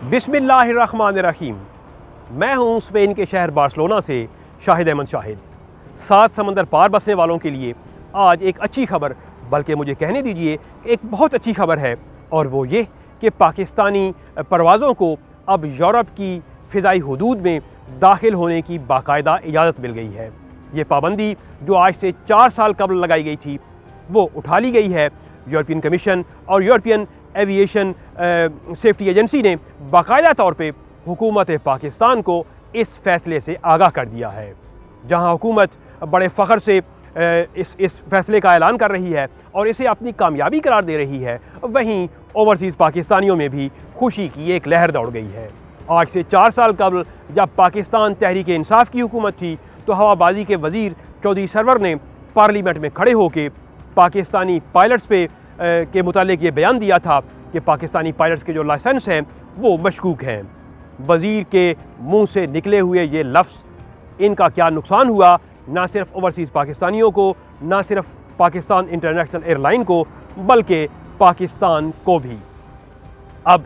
बिस्मिल्लाहिर्रहमानिर्रहीम। मैं हूं स्पेन के शहर बार्सिलोना से शाहिद अहमद शाहिद। 7 समंदर पार बसने वालों के लिए आज एक अच्छी खबर, बल्कि मुझे कहने दीजिए एक बहुत अच्छी खबर है, और वो ये कि पाकिस्तानी परवाज़ों को अब यूरोप की फ़िज़ाई हदूद में दाखिल होने की बाकायदा इजाज़त मिल गई है। ये पाबंदी जो आज से 4 साल कबल लगाई गई थी वो उठा ली गई है। यूरोपियन कमीशन और यूरोपियन एविएशन सेफ्टी एजेंसी ने बाकायदा तौर पे हुकूमत पाकिस्तान को इस फ़ैसले से आगाह कर दिया है। जहां हुकूमत बड़े फ़ख्र से इस फ़ैसले का ऐलान कर रही है और इसे अपनी कामयाबी करार दे रही है, वहीं ओवरसीज़ पाकिस्तानियों में भी खुशी की एक लहर दौड़ गई है। आज से 4 साल कबल जब पाकिस्तान तहरीक इंसाफ की हुकूमत थी तो हवाबाजी के वज़ीर चौधरी सरवर ने पार्लियामेंट में खड़े होकर पाकिस्तानी पायलट्स पे के मुतालिक ये बयान दिया था कि पाकिस्तानी पायलट्स के जो लाइसेंस हैं वो मशकूक हैं। वज़ीर के मुंह से निकले हुए ये लफ्ज़, इनका क्या नुकसान हुआ ना सिर्फ ओवरसीज़ पाकिस्तानियों को, ना सिर्फ पाकिस्तान इंटरनेशनल एयरलाइन को, बल्कि पाकिस्तान को भी। अब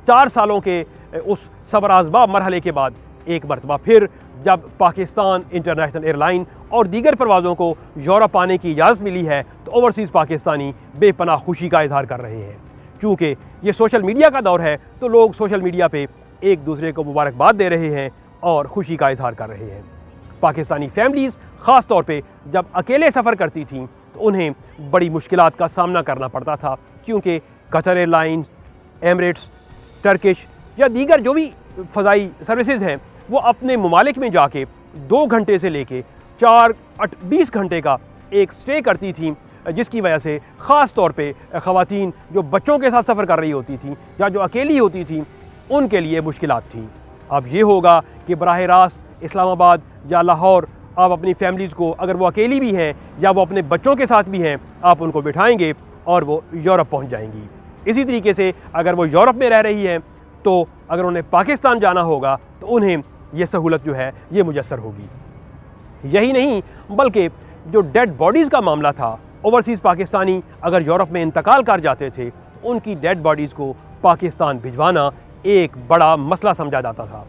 4 सालों के उस सब्र आज़मा मरहले के बाद एक मरतबा फिर जब पाकिस्तान इंटरनेशनल एयरलाइन और दीगर परवाज़ों को यूरोप आने की इजाज़त मिली है तो ओवरसीज़ पाकिस्तानी बेपनाह खुशी का इजहार कर रहे हैं। चूँकि ये सोशल मीडिया का दौर है तो लोग सोशल मीडिया पे एक दूसरे को मुबारकबाद दे रहे हैं और ख़ुशी का इजहार कर रहे हैं। पाकिस्तानी फैमिलीज़ ख़ास तौर पे जब अकेले सफ़र करती थीं तो उन्हें बड़ी मुश्किलात का सामना करना पड़ता था, क्योंकि कतर एयरलाइंस, एमरेट्स, टर्किश या दीगर जो भी फ़ज़ाई सर्विसेज हैं वो अपने ममालिक में जाके 2 घंटे से लेके 20 घंटे का एक स्टे करती थी, जिसकी वजह से ख़ास तौर पे ख़वातीन जो बच्चों के साथ सफ़र कर रही होती थी या जो अकेली होती थी उनके लिए मुश्किलात थी। अब ये होगा कि बराह रास्त इस्लामाबाद या लाहौर आप अपनी फैमिलीज़ को, अगर वो अकेली भी हैं या वो अपने बच्चों के साथ भी हैं, आप उनको बिठाएंगे और वो यूरोप पहुँच जाएंगी। इसी तरीके से अगर वो यूरोप में रह रही हैं तो अगर उन्हें पाकिस्तान जाना होगा तो उन्हें ये सहूलत जो है ये मुयस्सर होगी। यही नहीं बल्कि जो डेड बॉडीज़ का मामला था, ओवरसीज़ पाकिस्तानी अगर यूरोप में इंतकाल कर जाते थे तो उनकी डेड बॉडीज़ को पाकिस्तान भिजवाना एक बड़ा मसला समझा जाता था।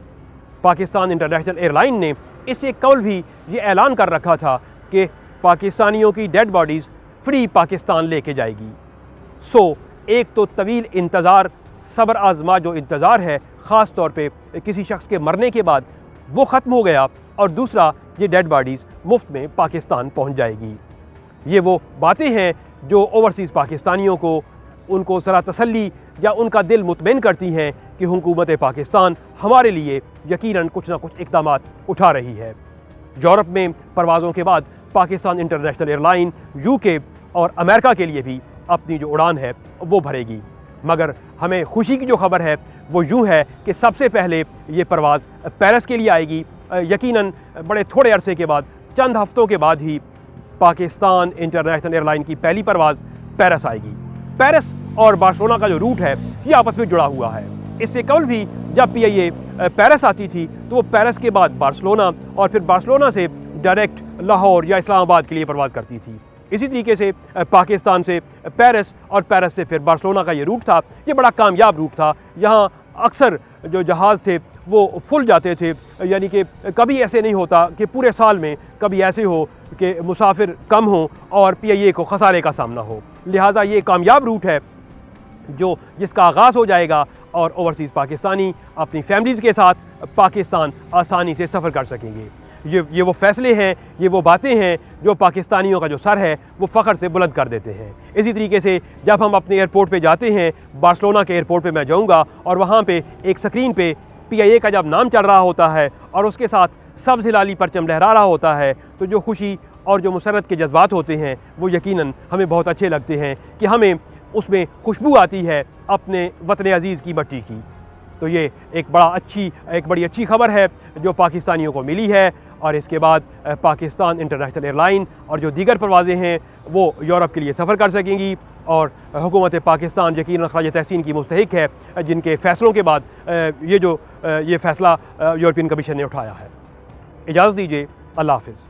पाकिस्तान इंटरनेशनल एयरलाइन ने इससे कबल भी ये ऐलान कर रखा था कि पाकिस्तानियों की डेड बॉडीज़ फ्री पाकिस्तान लेके जाएगी। सो एक तो तवील इंतज़ार, सब्र आज़मा जो इंतज़ार है ख़ास तौर पे किसी शख्स के मरने के बाद, वो ख़त्म हो गया, और दूसरा ये डेड बॉडीज़ मुफ्त में पाकिस्तान पहुंच जाएगी। ये वो बातें हैं जो ओवरसीज़ पाकिस्तानियों को, उनको ज़रा तसल्ली या उनका दिल मुतमईन करती हैं कि हुकूमत पाकिस्तान हमारे लिए यकीनन कुछ ना कुछ इक़दामात उठा रही है। यूरोप में परवाज़ों के बाद पाकिस्तान इंटरनेशनल एयरलाइन UK और अमेरिका के लिए भी अपनी जो उड़ान है वो भरेगी। मगर हमें खुशी की जो खबर है वो यूँ है कि सबसे पहले ये परवाज़ पेरिस के लिए आएगी। यकीनन बड़े थोड़े अरसे के बाद, चंद हफ्तों के बाद ही पाकिस्तान इंटरनेशनल एयरलाइन की पहली परवाज़ पेरिस आएगी। पेरिस और बार्सिलोना का जो रूट है ये आपस में जुड़ा हुआ है। इससे कबल भी जब PIA पेरिस आती थी तो वो पेरिस के बाद बार्सिलोना और फिर बार्सिलोना से डायरेक्ट लाहौर या इस्लामाबाद के लिए परवाज़ करती थी। इसी तरीके से पाकिस्तान से पेरिस और पेरिस से फिर बार्सिलोना का ये रूट था, ये बड़ा कामयाब रूट था। यहाँ अक्सर जो जहाज़ थे वो फुल जाते थे, यानी कि कभी ऐसे नहीं होता कि पूरे साल में कभी ऐसे हो कि मुसाफिर कम हो और PIA को खसारे का सामना हो। लिहाजा ये कामयाब रूट है जिसका आगाज़ हो जाएगा और ओवरसीज़ पाकिस्तानी अपनी फैमिलीज़ के साथ पाकिस्तान आसानी से सफ़र कर सकेंगे। ये वो फ़ैसले हैं, ये वो बातें हैं जो पाकिस्तानियों का जो सर है वो फ़ख्र से बुलंद कर देते हैं। इसी तरीके से जब हम अपने एयरपोर्ट पे जाते हैं, बार्सिलोना के एयरपोर्ट पे मैं जाऊंगा और वहाँ पे एक स्क्रीन पे PIA का जब नाम चल रहा होता है और उसके साथ सब्ज़ हिलाली परचम लहरा रहा होता है, तो जो खुशी और जो मुसरत के जज्बात होते हैं वो यकीनन हमें बहुत अच्छे लगते हैं कि हमें उसमें खुशबू आती है अपने वतन अज़ीज़ की मट्टी की। तो ये एक बड़ी अच्छी खबर है जो पाकिस्तानियों को मिली है। और इसके बाद पाकिस्तान इंटरनेशनल एयरलाइन और जो दीगर परवाज़ें हैं वो यूरोप के लिए सफ़र कर सकेंगी और हुकूमत पाकिस्तान यकीनन ख़राज तहसीन की मुस्तहिक है, जिनके फ़ैसलों के बाद ये फ़ैसला यूरोपियन कमीशन ने उठाया है। इजाज़त दीजिए, अल्लाह हाफ़िज़।